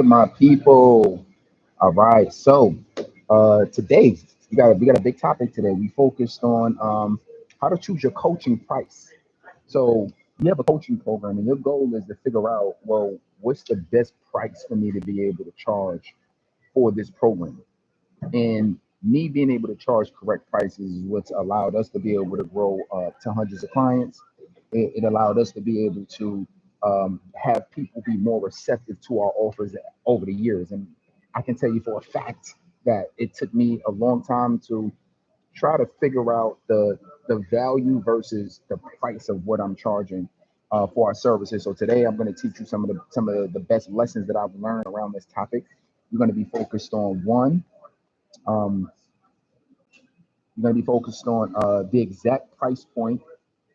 My people. All right. So today we got a big topic today. We focused on how to choose your coaching price. So you have a coaching program and your goal is to figure out, well, what's the best price for me to be able to charge for this program? And me being able to charge correct prices is what's allowed us to be able to grow to hundreds of clients. It allowed us to be able to have people be more receptive to our offers over the years. And I can tell you for a fact that it took me a long time to try to figure out the value versus the price of what I'm charging for our services. So today I'm going to teach you some of the best lessons that I've learned around this topic. We're going to be focused on one. Um, You're going to be focused on the exact price point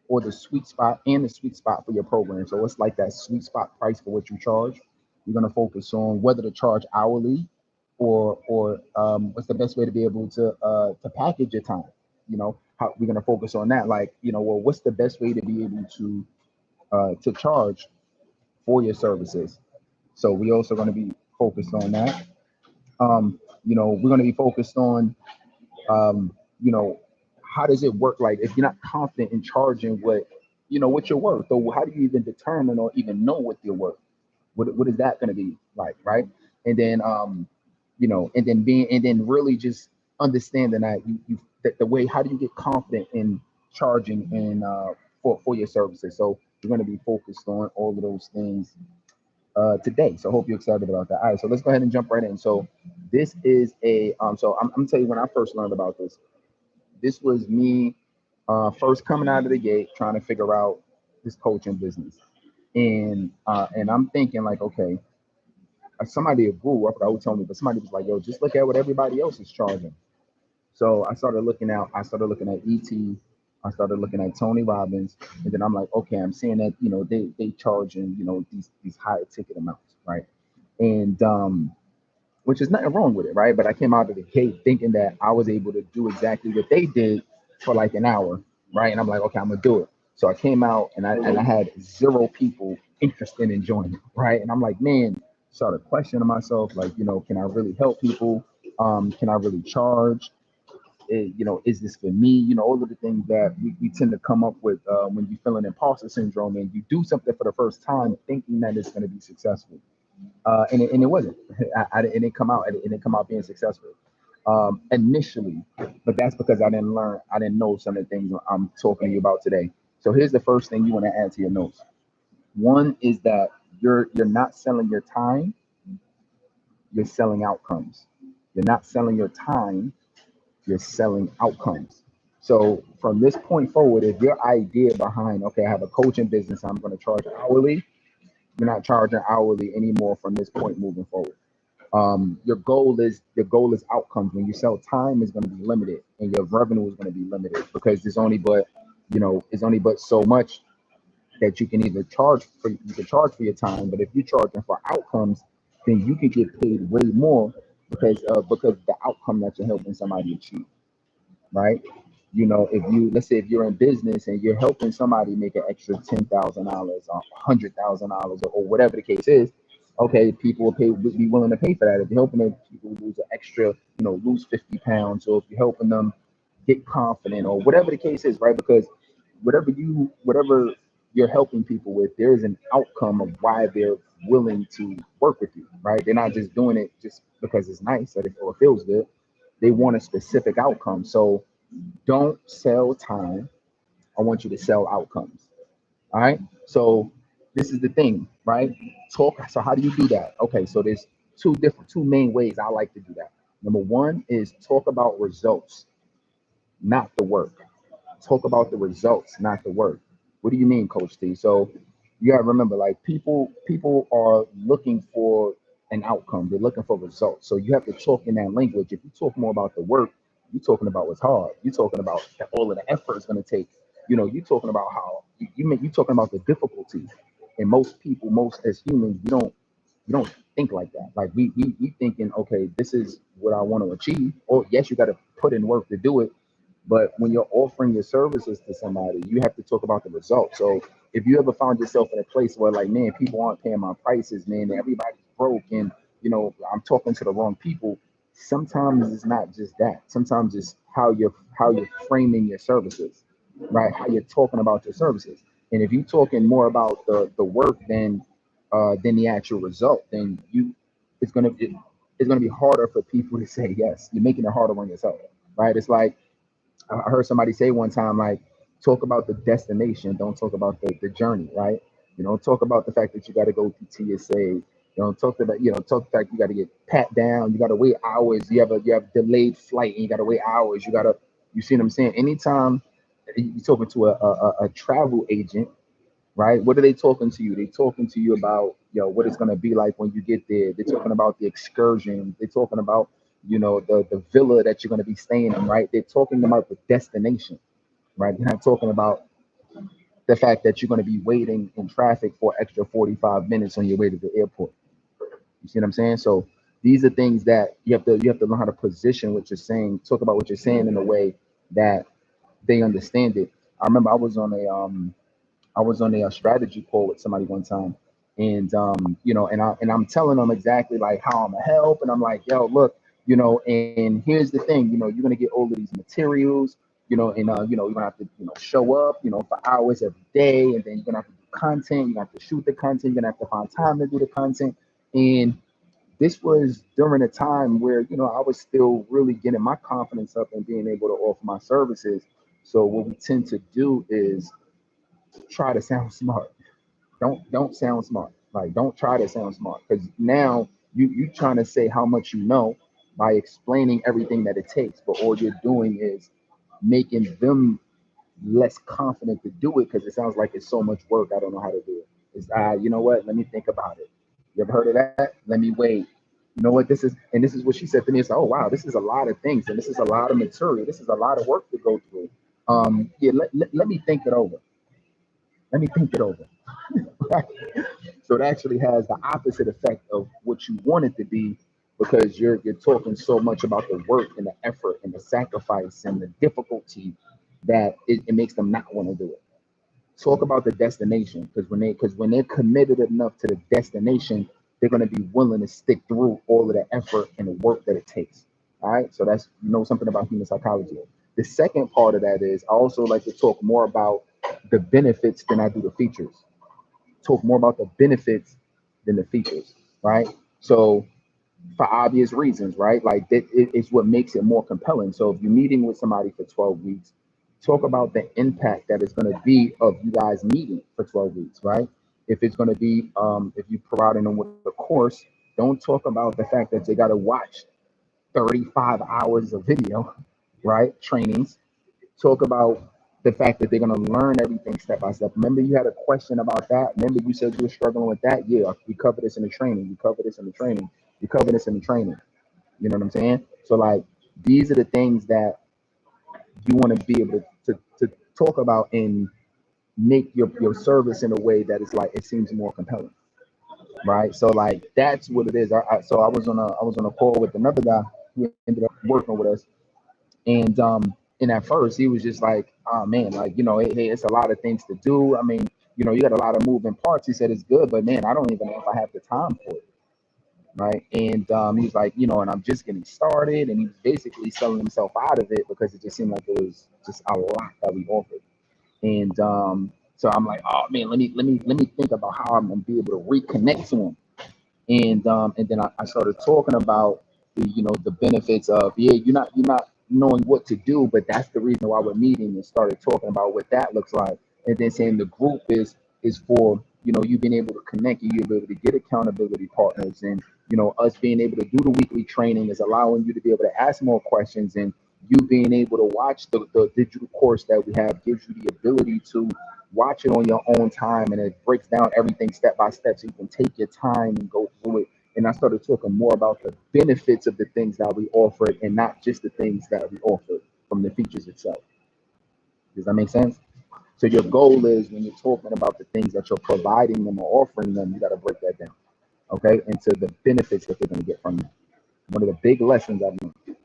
or the sweet spot and the sweet spot for your program. So it's like that sweet spot price for what you charge. You're going to focus on whether to charge hourly or what's the best way to be able to package your time. How we're going to focus on that. Like, well, what's the best way to be able to charge for your services? So we also going to be focused on that. We're going to be focused on um, you know, how does it work? Like if you're not confident in charging what you're worth, so how do you even determine or even know what you're worth? What is that going to be like, right? And then and then really just understanding that that the way how do you get confident in charging and for your services. So we're going to be focused on all of those things today. So I hope you're excited about that. All right, so let's go ahead and jump right in. So this is a so I'm gonna tell you when I first learned about this. This was me first coming out of the gate trying to figure out this coaching business. And I'm thinking like, okay, somebody grew up, I would tell me, but somebody was like, yo, just look at what everybody else is charging. So I started looking at ET, I started looking at Tony Robbins, and then I'm like, okay, I'm seeing that, they charging, these higher ticket amounts, right? And which is nothing wrong with it, right? But I came out of the gate thinking that I was able to do exactly what they did for like an hour, right? And I'm like, okay, I'm gonna do it. So I came out and I had zero people interested in joining, right? And I'm like, man, started questioning myself, like, can I really help people? Can I really charge? Is this for me? All of the things that we tend to come up with when you feel an imposter syndrome and you do something for the first time thinking that it's going to be successful and it wasn't. It didn't come out. It didn't come out being successful initially, but that's because I didn't learn. I didn't know some of the things I'm talking to you about today. So here's the first thing you want to add to your notes. One is that you're not selling your time. You're selling outcomes. You're not selling your time. You're selling outcomes. So from this point forward, if your idea behind, okay, I have a coaching business, I'm going to charge hourly. You're not charging hourly anymore from this point moving forward. Your goal is outcomes. When you sell time is going to be limited and your revenue is going to be limited because it's only but so much that you can either charge for your time, but if you're charging for outcomes, then you can get paid way more because the outcome that you're helping somebody achieve, right? If you let's say if you're in business and you're helping somebody make an extra $10,000 or $100,000 or whatever the case is, okay, people would be willing to pay for that. If you're helping them, people lose an extra, lose 50 pounds, or if you're helping them get confident or whatever the case is, right? Because whatever you're helping people with, there is an outcome of why they're willing to work with you, right? They're not just doing it just because it's nice or it feels good. They want a specific outcome. So don't sell time. I want you to sell outcomes. All right. So this is the thing, right? Talk. So how do you do that? Okay. So there's two main ways I like to do that. Number one is talk about results, not the work. Talk about the results, not the work. What do you mean, Coach T? So you gotta remember, like people are looking for an outcome. They're looking for results. So you have to talk in that language. If you talk more about the work, you're talking about what's hard. You're talking about all of the effort it's gonna take. You're talking about how you talking about the difficulties. And most people, most as humans, we don't think like that. Like we thinking, okay, this is what I want to achieve. Or yes, you got to put in work to do it, but when you're offering your services to somebody, you have to talk about the results. So if you ever found yourself in a place where like, man, people aren't paying my prices, man, everybody's broke, and I'm talking to the wrong people. Sometimes it's not just that. Sometimes it's how you're framing your services, right? How you're talking about your services. And if you're talking more about the work than the actual result, then it's gonna be harder for people to say yes. You're making it harder on yourself, right? It's like I heard somebody say one time, like, talk about the destination, don't talk about the journey, right? Talk about the fact that you got to go through TSA. Talk the fact you got to get pat down, you got to wait hours, you have delayed flight, and you got to wait hours. You see what I'm saying? Anytime you're talking to a travel agent, right? What are they talking to you? They talking to you about, what it's gonna be like when you get there. They're talking about the excursion. They're talking about, the villa that you're gonna be staying in, right? They're talking about the destination, right? They're not talking about the fact that you're gonna be waiting in traffic for extra 45 minutes on your way to the airport. You see what I'm saying? So these are things that you have to learn how to position what you're saying, talk about what you're saying in a way that they understand it. I remember I was on a strategy call with somebody one time, and I'm telling them exactly like how I'm gonna help, and I'm like, yo, look, and here's the thing, you're gonna get all of these materials, and you're gonna have to, show up, for hours every day, and then you're gonna have to do content, you're gonna have to shoot the content, you're gonna have to find time to do the content, and this was during a time where I was still really getting my confidence up and being able to offer my services. So what we tend to do is try to sound smart. Don't sound smart. Like, don't try to sound smart, because now you trying to say how much you know by explaining everything that it takes, but all you're doing is making them less confident to do it, because it sounds like it's so much work. I don't know how to do it. It's you know what? Let me think about it. You ever heard of that? Let me wait. You know what this is? And this is what she said to me. It's like, oh wow, this is a lot of things, and this is a lot of material. This is a lot of work to go through. Yeah, let me think it over. Let me think it over. So it actually has the opposite effect of what you want it to be, because you're talking so much about the work and the effort and the sacrifice and the difficulty that it makes them not want to do it. Talk about the destination, because when they're committed enough to the destination, they're going to be willing to stick through all of the effort and the work that it takes. All right, so that's something about human psychology. The second part of that is I also like to talk more about the benefits than I do the features. Talk more about the benefits than the features, right? So for obvious reasons, right? Like it's what makes it more compelling. So if you're meeting with somebody for 12 weeks, talk about the impact that it's going to be of you guys meeting for 12 weeks, right? If it's going to be, if you're providing them with a course, don't talk about the fact that they got to watch 35 hours of video, right? Trainings. Talk about the fact that they're going to learn everything step by step. Remember, you had a question about that. Remember, you said you were struggling with that. Yeah, we cover this in the training. We cover this in the training. We cover this in the training. You know what I'm saying? So, like, these are the things that you want to be able to talk about and make your service in a way that it's like it seems more compelling, right? So, like, that's what it is. So I was on a call with another guy who ended up working with us, and at first he was just like, oh man, like, hey, it's a lot of things to do. I mean, you got a lot of moving parts. He said it's good, but man, I don't even know if I have the time for it, right? And he was like, and I'm just getting started, and he was basically selling himself out of it because it just seemed like it was just a lot that we offered. And so I'm like, oh man, let me think about how I'm gonna be able to reconnect to him. And then I started talking about the benefits of, yeah, you're not knowing what to do, but that's the reason why we're meeting, and started talking about what that looks like, and then saying the group is for you being able to connect, and you be able to get accountability partners, and us being able to do the weekly training is allowing you to be able to ask more questions, and you being able to watch the digital course that we have gives you the ability to watch it on your own time, and it breaks down everything step by step, so you can take your time and go through it. And I started talking more about the benefits of the things that we offered, and not just the things that we offered from the features itself. Does that make sense? So your goal is, when you're talking about the things that you're providing them or offering them, you got to break that down, okay, into the benefits that they're going to get from you. One of the big lessons I've learned.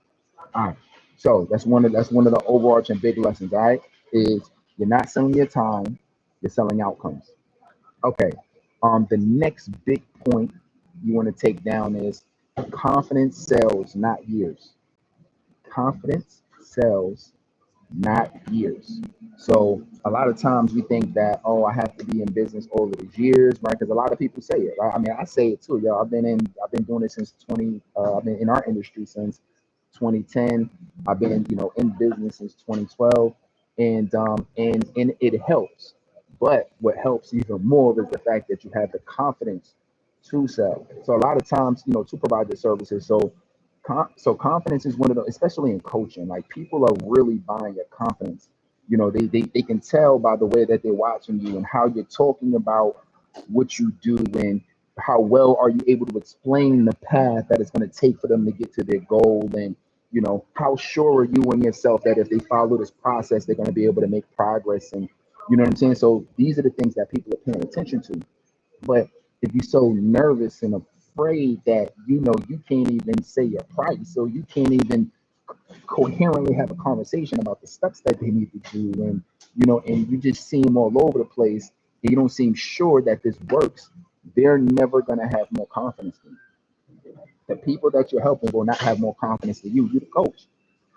All right. So that's one of the overarching big lessons. All right, is you're not selling your time, you're selling outcomes. Okay. The next big point you want to take down is Confidence sells, not years. Confidence sells, not years. So a lot of times we think that, oh, I have to be in business all of these years, right? Because a lot of people say it, right? I mean, I say it too, yo. I've been doing it since 20. I've been in our industry since 2010. I've been, in business since 2012, and it helps. But what helps even more is the fact that you have the confidence to sell. So a lot of times, to provide the services. So confidence is one of the, especially in coaching, like people are really buying your confidence. They can tell by the way that they're watching you and how you're talking about what you do, and how well are you able to explain the path that it's going to take for them to get to their goal, and how sure are you in yourself that if they follow this process, they're going to be able to make progress, and you know what I'm saying? So these are the things that people are paying attention to. But if you're so nervous and afraid that you can't even say your price, so you can't even coherently have a conversation about the steps that they need to do, and you just seem all over the place, and you don't seem sure that this works, they're never going to have more confidence in you. The people that you're helping will not have more confidence than you. You're the coach,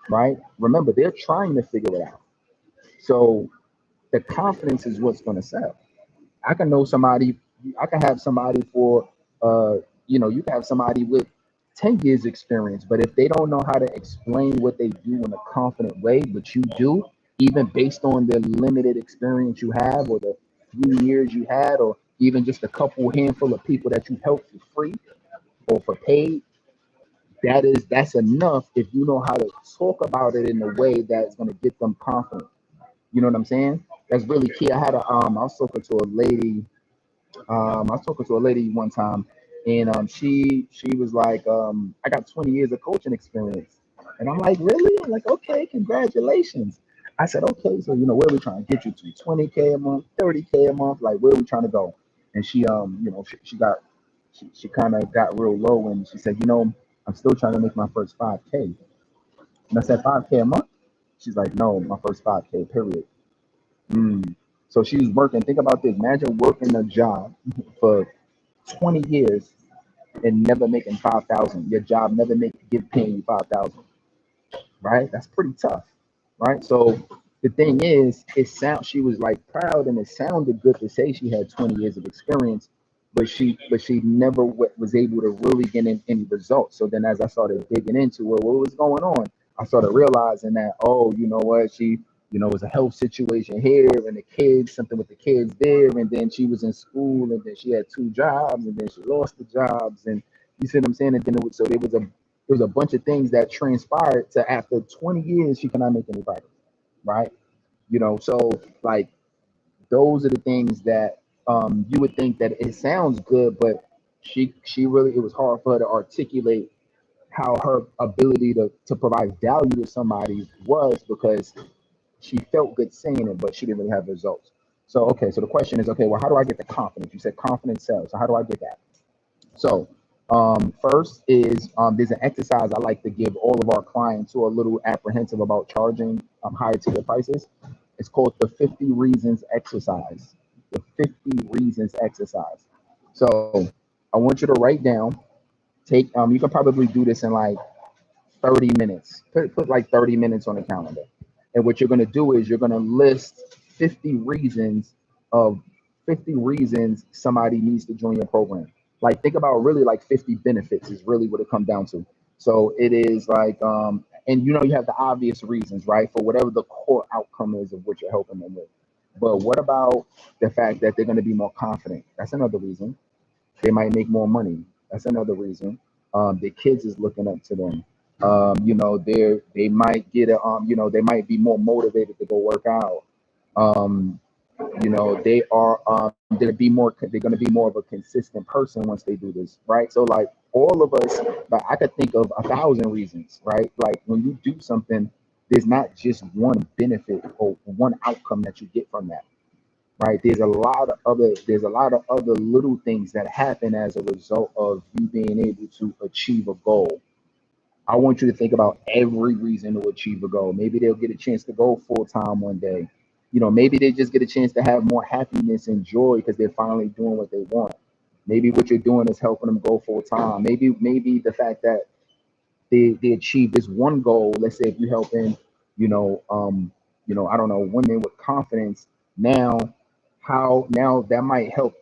right? Remember, they're trying to figure it out. So the confidence is what's going to sell. I can know somebody, I can have somebody for, you can have somebody with 10 years experience, but if they don't know how to explain what they do in a confident way, but you do, even based on the limited experience you have, or the few years you had, or even just a couple handful of people that you helped for free or for paid, that's enough if you know how to talk about it in a way that's going to get them confident. You know what I'm saying? That's really key. I was talking to a lady. I was talking to a lady one time, and she was like, I got 20 years of coaching experience, and I'm like, really? I'm like, okay, congratulations. I said, okay, so where are we trying to get you to? 20K a month, 30K a month, like where are we trying to go? And she she kind of got real low, and she said, I'm still trying to make my first 5K. And I said, 5K a month? She's like, no, my first 5K, period. Mm. So she was working. Think about this. Imagine working a job for 20 years and never making 5,000. Your job never give paying you 5,000, right? That's pretty tough, right? So the thing is, she was like proud, and it sounded good to say she had 20 years of experience, but she never was able to really get any results. So then as I started digging into what was going on, I started realizing that, oh, you know what, it was a health situation here, and the kids, something with the kids there, and then she was in school, and then she had two jobs, and then she lost the jobs, and you see what I'm saying? And then there was a bunch of things that transpired to after 20 years she cannot make any progress, right? So like those are the things that you would think that it sounds good, but she really, it was hard for her to articulate how her ability to provide value to somebody was, because she felt good saying it, but she didn't really have results. So okay, so the question is, okay, well, how do I get the confidence? You said confidence sells. So how do I get that? So first is, there's an exercise I like to give all of our clients who are a little apprehensive about charging higher ticket prices. It's called the 50 reasons exercise. The 50 reasons exercise. So I want you to write down, you can probably do this in like 30 minutes. Put like 30 minutes on the calendar. And what you're going to do is you're going to list 50 reasons of 50 reasons somebody needs to join your program. Like think about really like 50 benefits is really what it comes down to. So it is like, and you have the obvious reasons, right? For whatever the core outcome is of what you're helping them with. But what about the fact that they're going to be more confident? That's another reason. They might make more money. That's another reason. Their kids is looking up to them. They might get they might be more motivated to go work out. Um, they are they're gonna be more of a consistent person once they do this, right? So like all of us, like I could think of 1,000 reasons, right? Like when you do something, there's not just one benefit or one outcome that you get from that, right? There's a lot of other little things that happen as a result of you being able to achieve a goal. I want you to think about every reason to achieve a goal. Maybe they'll get a chance to go full time one day. Maybe they just get a chance to have more happiness and joy because they're finally doing what they want. Maybe what you're doing is helping them go full time. Maybe the fact that they achieve this one goal. Let's say if you're helping, you know, I don't know, women with confidence. Now, how now that might help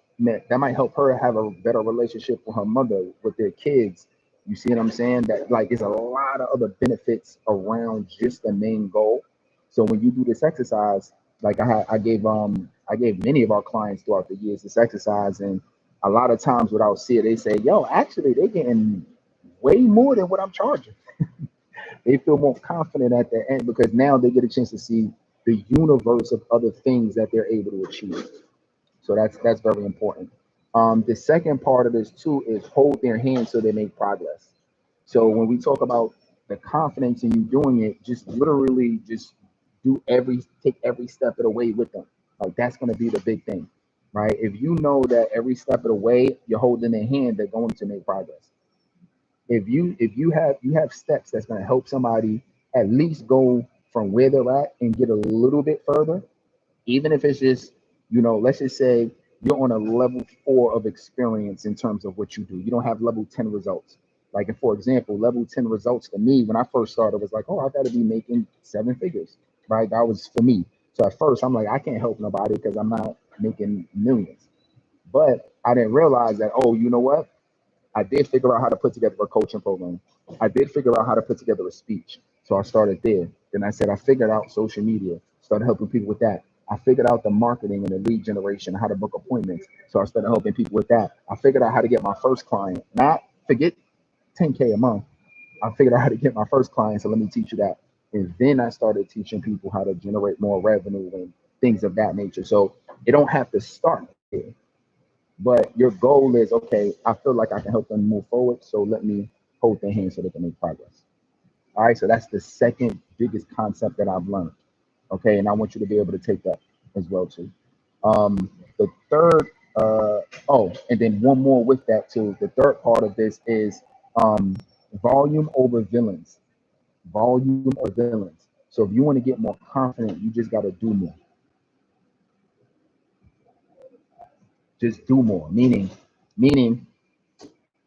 her have a better relationship with her mother, with their kids. You see what I'm saying? That like there's a lot of other benefits around just the main goal. So when you do this exercise, like I gave many of our clients throughout the years this exercise, and a lot of times what I'll see it, they say, "Yo, actually, they getting way more than what I'm charging." They feel more confident at the end because now they get a chance to see the universe of other things that they're able to achieve. So that's very important. The second part of this too is hold their hand so they make progress. So when we talk about the confidence in you doing it, just literally just take every step of the way with them. Like that's going to be the big thing, right? If you know that every step of the way you're holding their hand, they're going to make progress. If you have steps that's going to help somebody at least go from where they're at and get a little bit further, even if it's just, let's just say you're on a level 4 of experience in terms of what you do. You don't have level 10 results. Like, and for example, level 10 results to me when I first started was like, oh, I got to be making 7 figures, right? That was for me. So at first I'm like, I can't help nobody because I'm not making millions. But I didn't realize that, oh, you know what? I did figure out how to put together a coaching program. I did figure out how to put together a speech. So I started there. Then I said I figured out social media, started helping people with that. I figured out the marketing and the lead generation, how to book appointments. So I started helping people with that. I figured out how to get my first client. Not forget 10K a month. I figured out how to get my first client. So let me teach you that. And then I started teaching people how to generate more revenue and things of that nature. So it don't have to start there. But your goal is, okay, I feel like I can help them move forward. So let me hold their hand so they can make progress. All right. So that's the second biggest concept that I've learned. Okay. And I want you to be able to take that as well too. The third, and then one more with that too. The third part of this is um, volume over villains. Volume or villains. So if you want to get more confident, you just got to do more. Just do more. Meaning,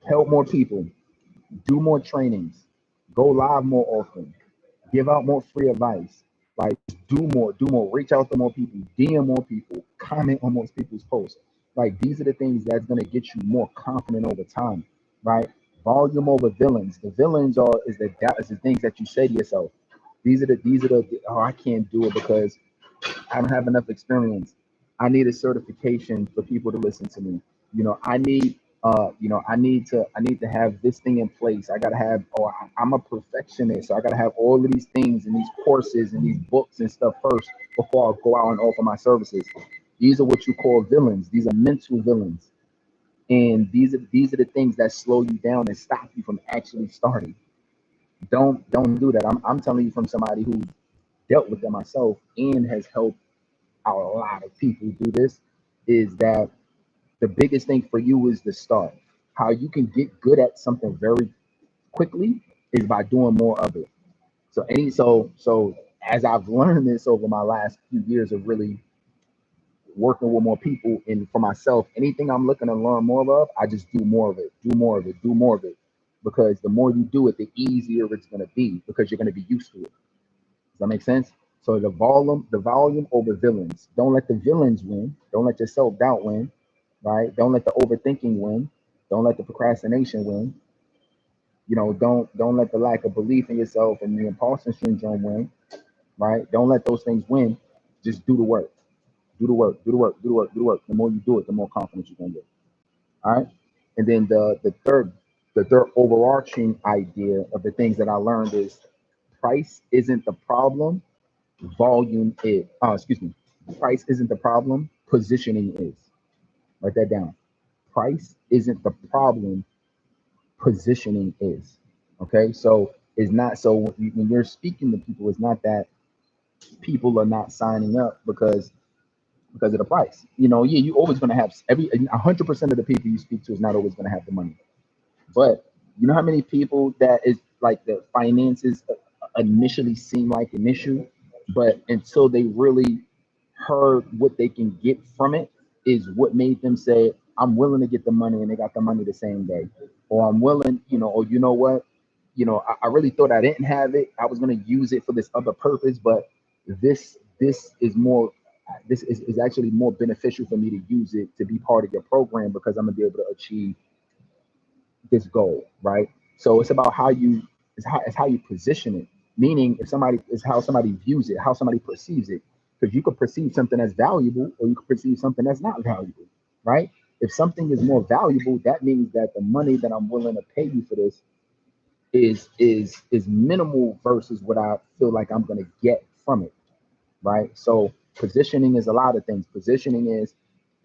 help more people, do more trainings, go live more often, give out more free advice. Like do more, reach out to more people, DM more people, comment on most people's posts. Like these are the things that's gonna get you more confident over time, right? Volume over villains. The villains is the things that you say to yourself. These are the oh, I can't do it because I don't have enough experience. I need a certification for people to listen to me. I need to have this thing in place. I gotta have, I'm a perfectionist, so I gotta have all of these things and these courses and these books and stuff first before I go out and offer my services. These are what you call villains. These are mental villains, and these are the things that slow you down and stop you from actually starting. Don't do that. I'm telling you from somebody who dealt with them myself and has helped a lot of people do this, is that the biggest thing for you is the start. How you can get good at something very quickly is by doing more of it. So as I've learned this over my last few years of really working with more people, and for myself, anything I'm looking to learn more of, I just do more of it, do more of it, do more of it. Because the more you do it, the easier it's gonna be because you're gonna be used to it. Does that make sense? So the volume over villains. Don't let the villains win. Don't let your self doubt win, right? Don't let the overthinking win. Don't let the procrastination win. Don't let the lack of belief in yourself and the imposter syndrome win, right? Don't let those things win. Just do the work. Do the work. Do the work. Do the work. Do the work. The more you do it, the more confidence you're gonna get. All right. And then the third overarching idea of the things that I learned is price isn't the problem, volume is excuse me, price isn't the problem, positioning is. Write that down. Price isn't the problem, positioning is. Okay, so it's not so when you're speaking to people, it's not that people are not signing up because of the price. Yeah, you always going to have 100% of the people you speak to is not always going to have the money. But you know how many people that is like the finances initially seem like an issue, but until they really heard what they can get from it is what made them say, I'm willing to get the money and they got the money the same day. Or I'm willing, or you know what, I really thought I didn't have it. I was gonna use it for this other purpose, but this is actually more beneficial for me to use it to be part of your program because I'm gonna be able to achieve this goal, right? So it's about how you position it. Meaning, if somebody is how somebody views it, how somebody perceives it, because you could perceive something as valuable, or you could perceive something that's not valuable, right? If something is more valuable, that means that the money that I'm willing to pay you for this is minimal versus what I feel like I'm gonna get from it, right? So positioning is a lot of things. Positioning is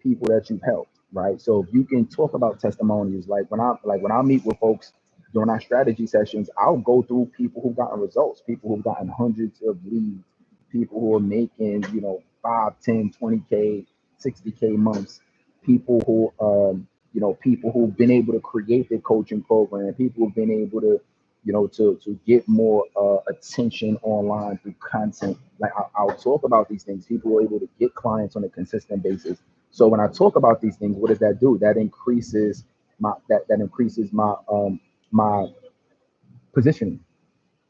people that you've helped, right? So if you can talk about testimonials, like when I meet with folks during our strategy sessions, I'll go through people who've gotten results, people who've gotten hundreds of leads, people who are making, 5, 10, 20K, 60K months, people who people who've been able to create their coaching program, people who've been able to to get more attention online through content. Like I'll talk about these things. People are able to get clients on a consistent basis. So when I talk about these things, what does that do? That increases my positioning,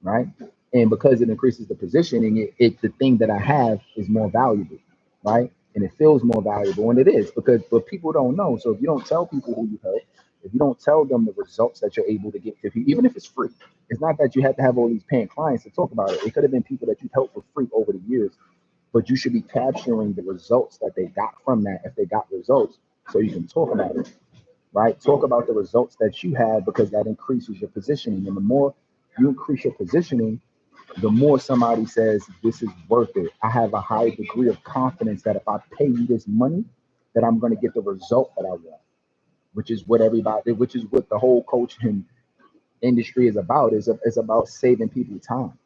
right? And because it increases the positioning, it the thing that I have is more valuable, right? And it feels more valuable, and it is because but people don't know. So if you don't tell people who you help, if you don't tell them the results that you're able to get to people, even if it's free, it's not that you have to have all these paying clients to talk about it. It could have been people that you've helped for free over the years, but you should be capturing the results that they got from that if they got results, so you can talk about it, right? Talk about the results that you had because that increases your positioning, and the more you increase your positioning, the more somebody says this is worth it. I have a high degree of confidence that if I pay you this money, that I'm going to get the result that I want, which is what the whole coaching industry is about. Is about saving people time,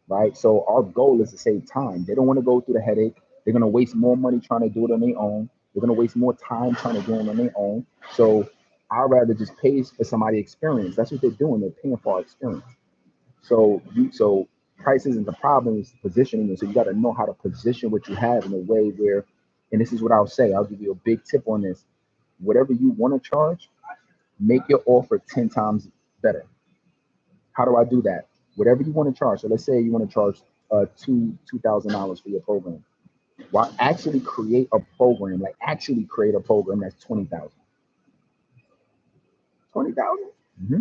right? So our goal is to save time. They don't want to go through the headache. They're going to waste more money trying to do it on their own. They're going to waste more time trying to do it on their own. So I'd rather just pay for somebody experience. That's what they're doing. They're paying for our experience. So price isn't the problem, it's positioning. And so you got to know how to position what you have in a way where, and this is what I'll say, I'll give you a big tip on this. Whatever you want to charge, make your offer 10 times better. How do I do that? Whatever you want to charge. So let's say you want to charge $2,000 for your program. Why actually create a program, that's 20,000. 20,000? Mm-hmm.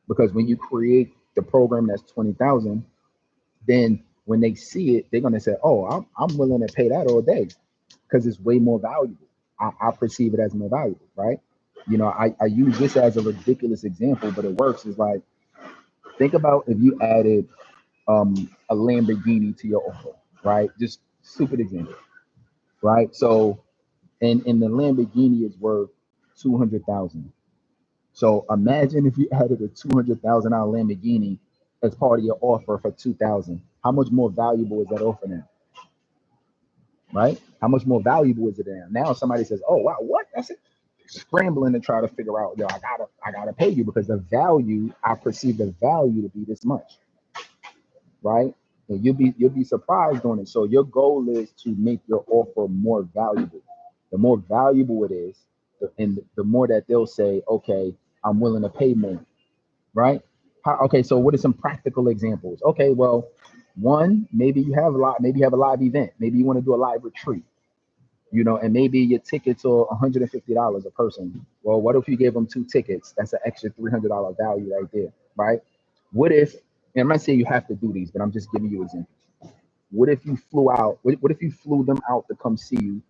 Because when you create the program that's 20,000, then when they see it, they're gonna say, "Oh, I'm willing to pay that all day," because it's way more valuable. I perceive it as more valuable, right? I use this as a ridiculous example, but it works. Is like, think about if you added a Lamborghini to your offer, right? Just stupid example, right? So, and the Lamborghini is worth 200,000. So imagine if you added a $200,000 Lamborghini as part of your offer for 2,000. How much more valuable is that offer now? Right? How much more valuable is it now? Now somebody says, "Oh wow, what? That's it." Scrambling to try to figure out, yo, I gotta pay you because I perceive the value to be this much, right? And you'll be surprised on it. So your goal is to make your offer more valuable. The more valuable it is, and the more that they'll say, "Okay, I'm willing to pay more." Right? Okay, so what are some practical examples? Okay, well, one, maybe you have a live event. Maybe you want to do a live retreat, and maybe your tickets are $150 a person. Well, what if you gave them 2 tickets? That's an extra $300 value right there, right? What if, and I'm not saying you have to do these, but I'm just giving you examples. What if you flew out? What if you flew them out to come see you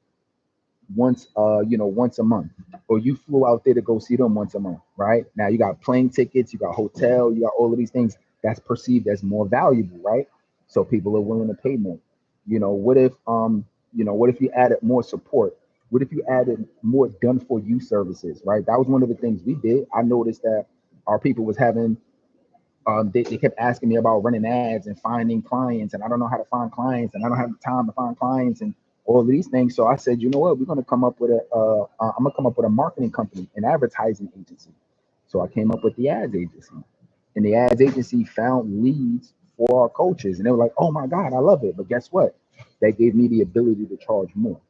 once a month, or you flew out there to go see them once a month, right? Now you got plane tickets, you got hotel, you got all of these things that's perceived as more valuable, right? So people are willing to pay more. What if you added more support? What if you added more done for you services, right? That was one of the things we did. I noticed that our people was having they kept asking me about running ads and finding clients, and I don't know how to find clients, and I don't have the time to find clients, and all of these things. So I said, you know what, we're going to come up with I'm going to come up with a marketing company, an advertising agency. So I came up with the ads agency, and the ads agency found leads for our coaches, and they were like, oh my God, I love it. But guess what? That gave me the ability to charge more.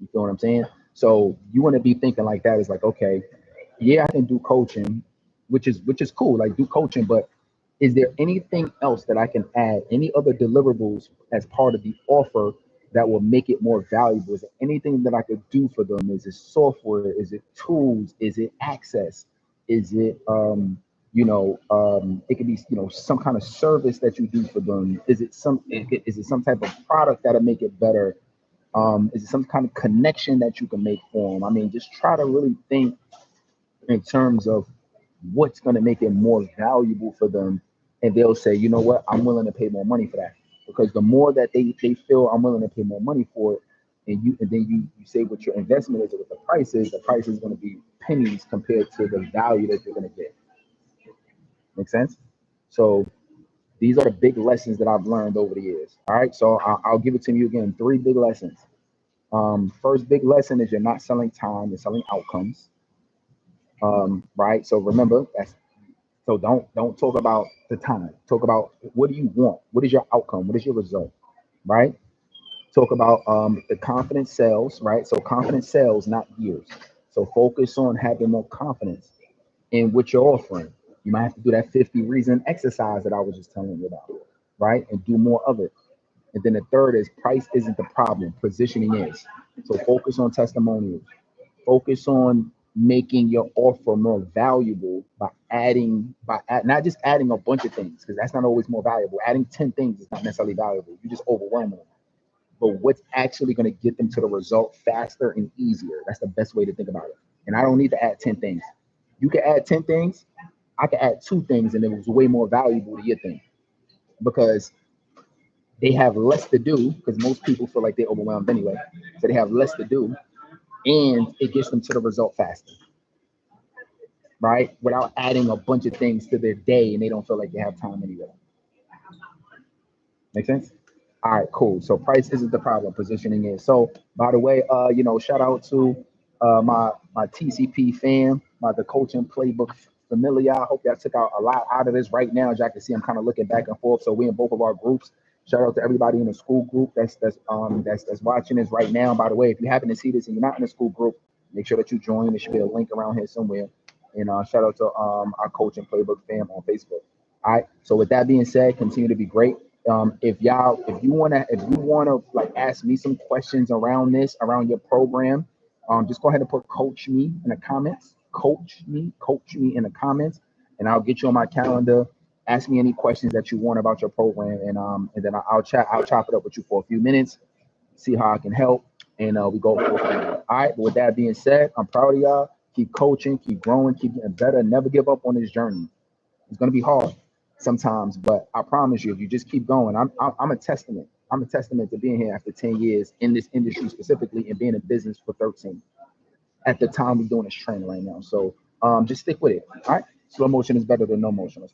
You feel what I'm saying? So you want to be thinking like that. Is like, okay, yeah, I can do coaching, which is cool. Like do coaching, but is there anything else that I can add? Any other deliverables as part of the offer that will make it more valuable? Is there anything that I could do for them? Is it software? Is it tools? Is it access? Is it it could be some kind of service that you do for them? Is it some type of product that'll make it better? Is it some kind of connection that you can make for them? I mean, just try to really think in terms of what's going to make it more valuable for them, and they'll say, you know what, I'm willing to pay more money for that. Because the more that they feel I'm willing to pay more money for it, and then you say what your investment is or what the price is going to be pennies compared to the value that you're going to get. Make sense? So these are the big lessons that I've learned over the years. All right, so I'll give it to you again. Three big lessons. First big lesson is you're not selling time, you're selling outcomes. Right. So remember so don't talk about the time. Talk about what do you want? What is your outcome? What is your result? Right? Talk about the confidence sales, right? So confidence sales, not years. So focus on having more confidence in what you're offering. You might have to do that 50 reason exercise that I was just telling you about, right? And do more of it. And then the third is price isn't the problem, positioning is. So focus on testimonials. Focus on making your offer more valuable by not just adding a bunch of things, because that's not always more valuable. Adding 10 things is not necessarily valuable. You just overwhelm them. But what's actually going to get them to the result faster and easier? That's the best way to think about it. And I don't need to add 10 things. You can add 10 things. I can add 2 things, and it was way more valuable to your thing, because they have less to do, because most people feel like they're overwhelmed anyway. So they have less to do, and it gets them to the result faster, right? Without adding a bunch of things to their day, and they don't feel like they have time anyway. Make sense? All right, cool. So price isn't the problem, positioning is. So by the way, shout out to my TCP fam, the coaching playbook familiar. I hope y'all took out a lot out of this right now. As y'all can see, I'm kind of looking back and forth. So we in both of our groups. Shout out to everybody in the school group that's watching this right now. By the way, if you happen to see this and you're not in the school group, make sure that you join. There should be a link around here somewhere. And shout out to our coaching playbook fam on Facebook. All right. So with that being said, continue to be great. If you wanna like ask me some questions around your program, just go ahead and put coach me in the comments. Coach me in the comments, and I'll get you on my calendar. Ask me any questions that you want about your program, and then I'll chop it up with you for a few minutes, see how I can help, and we go forward. All right. But with that being said, I'm proud of y'all. Keep coaching, keep growing, keep getting better. Never give up on this journey. It's gonna be hard sometimes, but I promise you, if you just keep going, I'm a testament. I'm a testament to being here after 10 years in this industry specifically, and being in business for 13. At the time we're doing this training right now. So just stick with it. All right. Slow motion is better than no motion. Let's